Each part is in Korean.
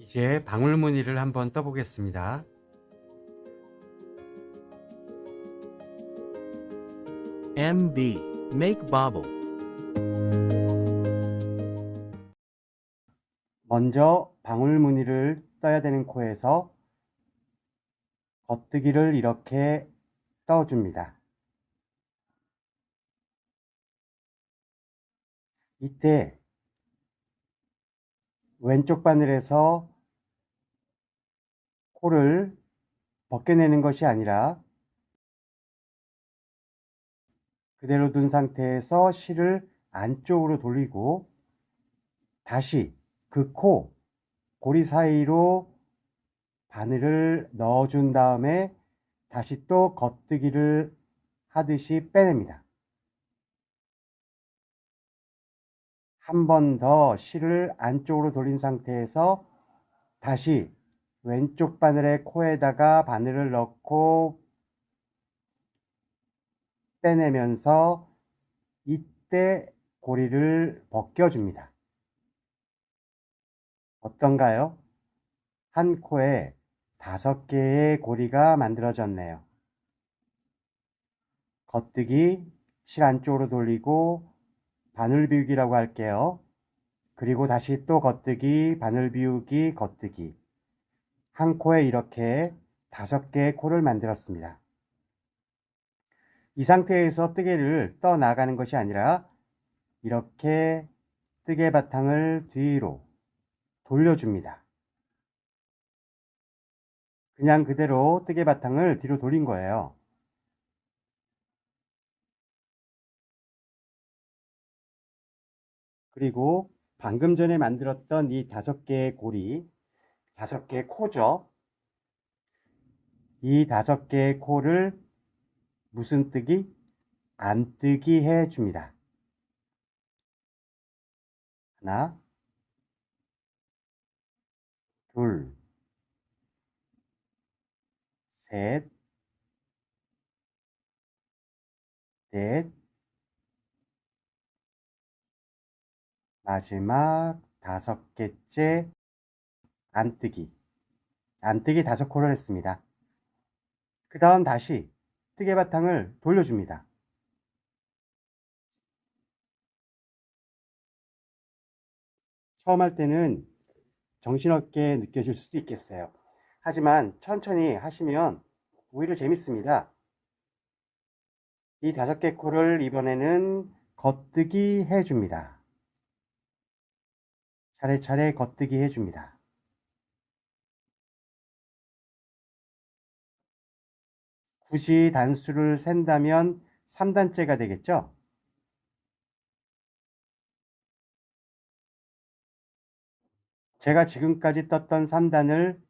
이제 방울무늬를 한번 떠보겠습니다. MB. Make bobble. 먼저 방울무늬를 떠야 되는 코에서 겉뜨기를 이렇게 떠줍니다. 이때 왼쪽 바늘에서 코를 벗겨내는 것이 아니라 그대로 둔 상태에서 실을 안쪽으로 돌리고 다시 그 코, 고리 사이로 바늘을 넣어준 다음에 다시 또 겉뜨기를 하듯이 빼냅니다. 한 번 더 실을 안쪽으로 돌린 상태에서 다시 왼쪽 바늘의 코에다가 바늘을 넣고 빼내면서 이때 고리를 벗겨줍니다. 어떤가요? 한 코에 5개의 고리가 만들어졌네요. 겉뜨기, 실 안쪽으로 돌리고 바늘 비우기라고 할게요. 그리고 다시 또 겉뜨기, 바늘 비우기, 겉뜨기. 한 코에 이렇게 5개의 코를 만들었습니다. 이 상태에서 뜨개를 떠 나가는 것이 아니라 이렇게 뜨개 바탕을 뒤로 돌려줍니다. 그냥 그대로 뜨개 바탕을 뒤로 돌린 거예요. 그리고 방금 전에 만들었던 이 5개의 고리, 5개의 코죠. 이 5개의 코를 무슨 뜨기? 안뜨기 해줍니다. 하나, 둘, 셋, 넷, 마지막 5개째 안뜨기. 안뜨기 5코를 했습니다. 그 다음 다시 뜨개 바탕을 돌려줍니다. 처음 할 때는 정신없게 느껴질 수도 있겠어요. 하지만 천천히 하시면 오히려 재밌습니다. 이 5개 코를 이번에는 겉뜨기 해줍니다. 차례차례 겉뜨기 해줍니다. 굳이 단수를 센다면 3단째가 되겠죠? 제가 지금까지 떴던 3단을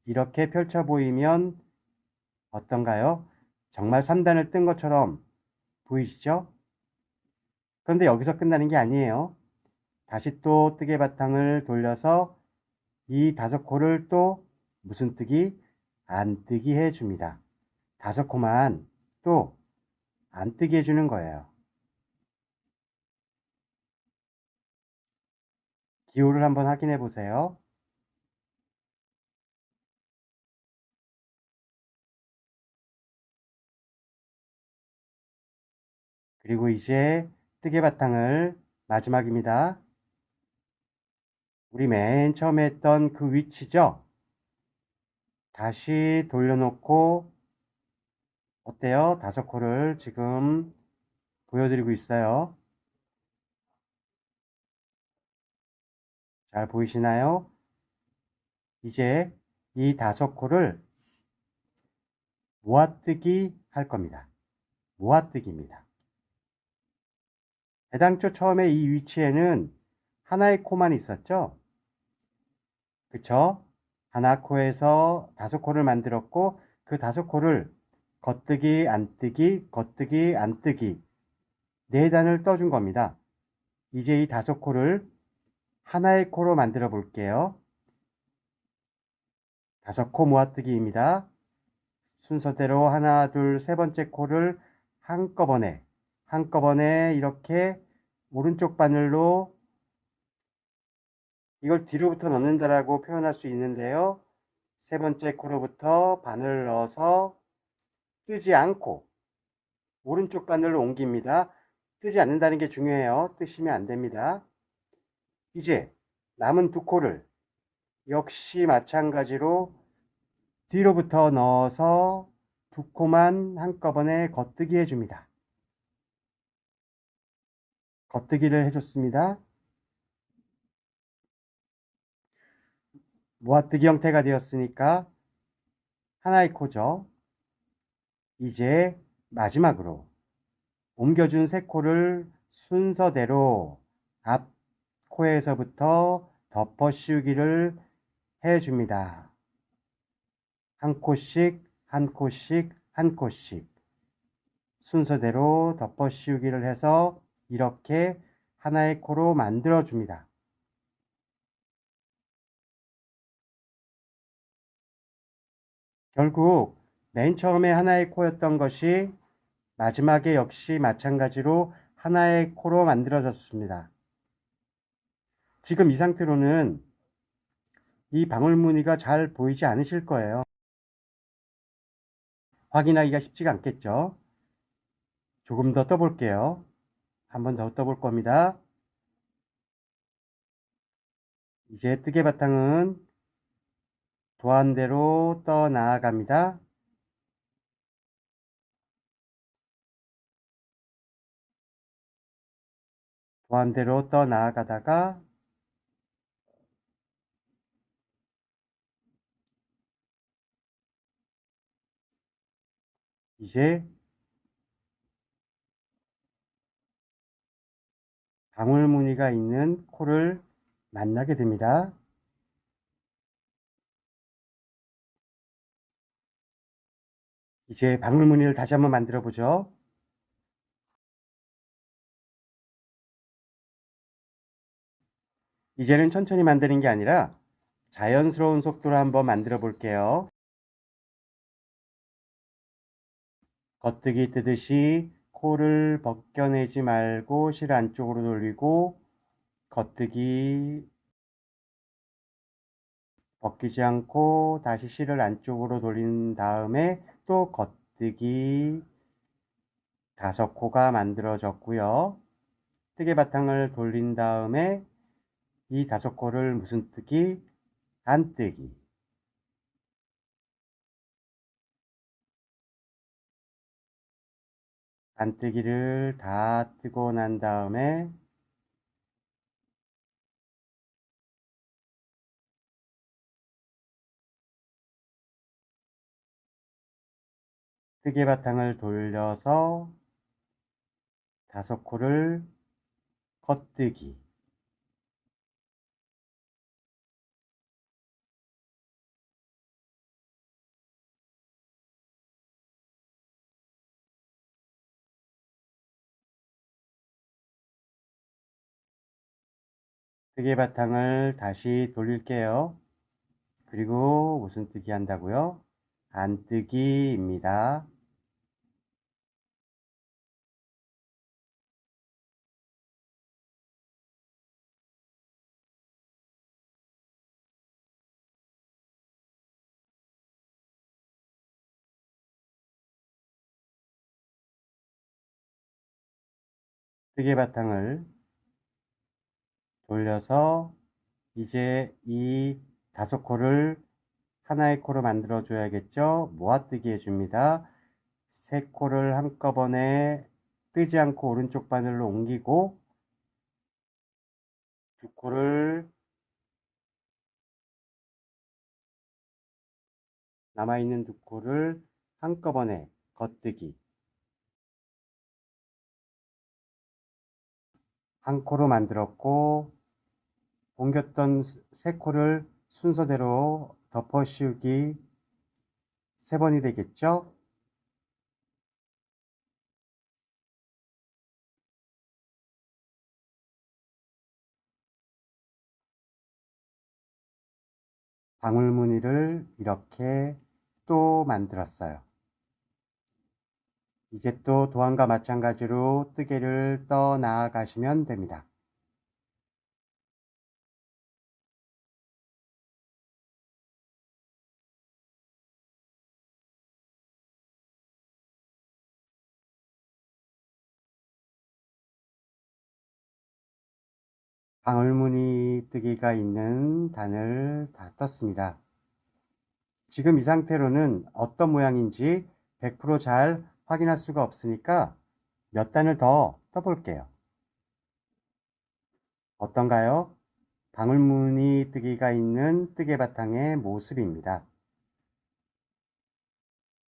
이렇게 펼쳐 보이면 어떤가요? 정말 3단을 뜬 것처럼 보이시죠? 그런데 여기서 끝나는 게 아니에요. 다시 또 뜨개 바탕을 돌려서 이 5코를 또 무슨 뜨기? 안뜨기 해줍니다. 5코만 또 안뜨기 해주는 거예요. 기호를 한번 확인해 보세요. 그리고 이제 뜨개 바탕을 마지막입니다. 우리 맨 처음에 했던 그 위치죠? 다시 돌려놓고 어때요? 5코를 지금 보여드리고 있어요. 잘 보이시나요? 이제 이 5코를 모아뜨기 할 겁니다. 모아뜨기입니다. 애당초 처음에 이 위치에는 하나의 코만 있었죠? 그쵸? 하나 코에서 5코를 만들었고 그 5코를 겉뜨기, 안뜨기, 겉뜨기, 안뜨기 4단을 떠준 겁니다. 이제 이 5코를 하나의 코로 만들어 볼게요. 5코 모아뜨기입니다. 순서대로 하나, 둘, 세 번째 코를 한꺼번에 이렇게 오른쪽 바늘로 이걸 뒤로부터 넣는다라고 표현할 수 있는데요. 세 번째 코로부터 바늘을 넣어서 뜨지 않고 오른쪽 바늘로 옮깁니다. 뜨지 않는다는 게 중요해요. 뜨시면 안 됩니다. 이제 남은 두 코를 역시 마찬가지로 뒤로부터 넣어서 두 코만 한꺼번에 겉뜨기 해줍니다. 겉뜨기를 해줬습니다. 모아뜨기 형태가 되었으니까 하나의 코죠. 이제 마지막으로 옮겨준 세 코를 순서대로 앞 코에서부터 덮어 씌우기를 해줍니다. 한 코씩, 한 코씩, 한 코씩 순서대로 덮어 씌우기를 해서 이렇게 하나의 코로 만들어 줍니다. 결국 맨 처음에 하나의 코였던 것이 마지막에 역시 마찬가지로 하나의 코로 만들어졌습니다. 지금 이 상태로는 이 방울무늬가 잘 보이지 않으실 거예요. 확인하기가 쉽지가 않겠죠? 조금 더 떠볼게요. 한 번 더 떠볼 겁니다. 이제 뜨개 바탕은 도안대로 떠 나아갑니다. 도안대로 떠 나아가다가 이제 방울무늬가 있는 코를 만나게 됩니다. 이제 방울무늬를 다시 한번 만들어 보죠. 이제는 천천히 만드는 게 아니라 자연스러운 속도로 한번 만들어 볼게요. 겉뜨기 뜨듯이 코를 벗겨내지 말고 실 안쪽으로 돌리고 겉뜨기 벗기지 않고 다시 실을 안쪽으로 돌린 다음에 또 겉뜨기 5코가 만들어졌고요. 뜨개 바탕을 돌린 다음에 이 5코를 무슨 뜨기? 안뜨기. 안뜨기를 다 뜨고 난 다음에 뜨개 바탕을 돌려서 5코를 겉뜨기. 뜨개 바탕을 다시 돌릴게요. 그리고 무슨 뜨기 한다고요? 안뜨기입니다. 뜨개 바탕을 돌려서 이제 이 5코를 하나의 코로 만들어 줘야겠죠. 모아뜨기 해줍니다. 3코를 한꺼번에 뜨지 않고 오른쪽 바늘로 옮기고 2코를 남아있는 2코를 한꺼번에 겉뜨기 한 코로 만들었고 옮겼던 3코를 순서대로 덮어 씌우기 3번이 되겠죠. 방울무늬를 이렇게 또 만들었어요. 이제 또 도안과 마찬가지로 뜨개를 떠 나가시면 됩니다. 방울무늬 뜨기가 있는 단을 다 떴습니다. 지금 이 상태로는 어떤 모양인지 100% 잘 확인할 수가 없으니까 몇 단을 더 떠볼게요. 어떤가요? 방울무늬 뜨기가 있는 뜨개 바탕의 모습입니다.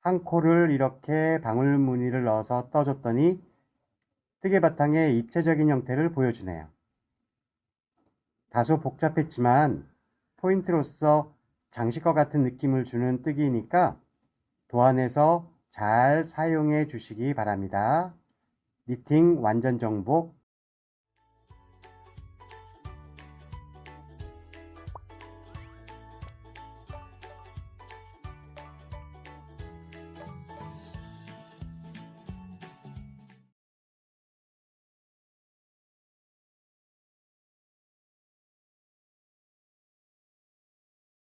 한 코를 이렇게 방울무늬를 넣어서 떠줬더니 뜨개 바탕의 입체적인 형태를 보여주네요. 다소 복잡했지만 포인트로서 장식과 같은 느낌을 주는 뜨기니까 도안에서 잘 사용해 주시기 바랍니다. 니팅 완전 정복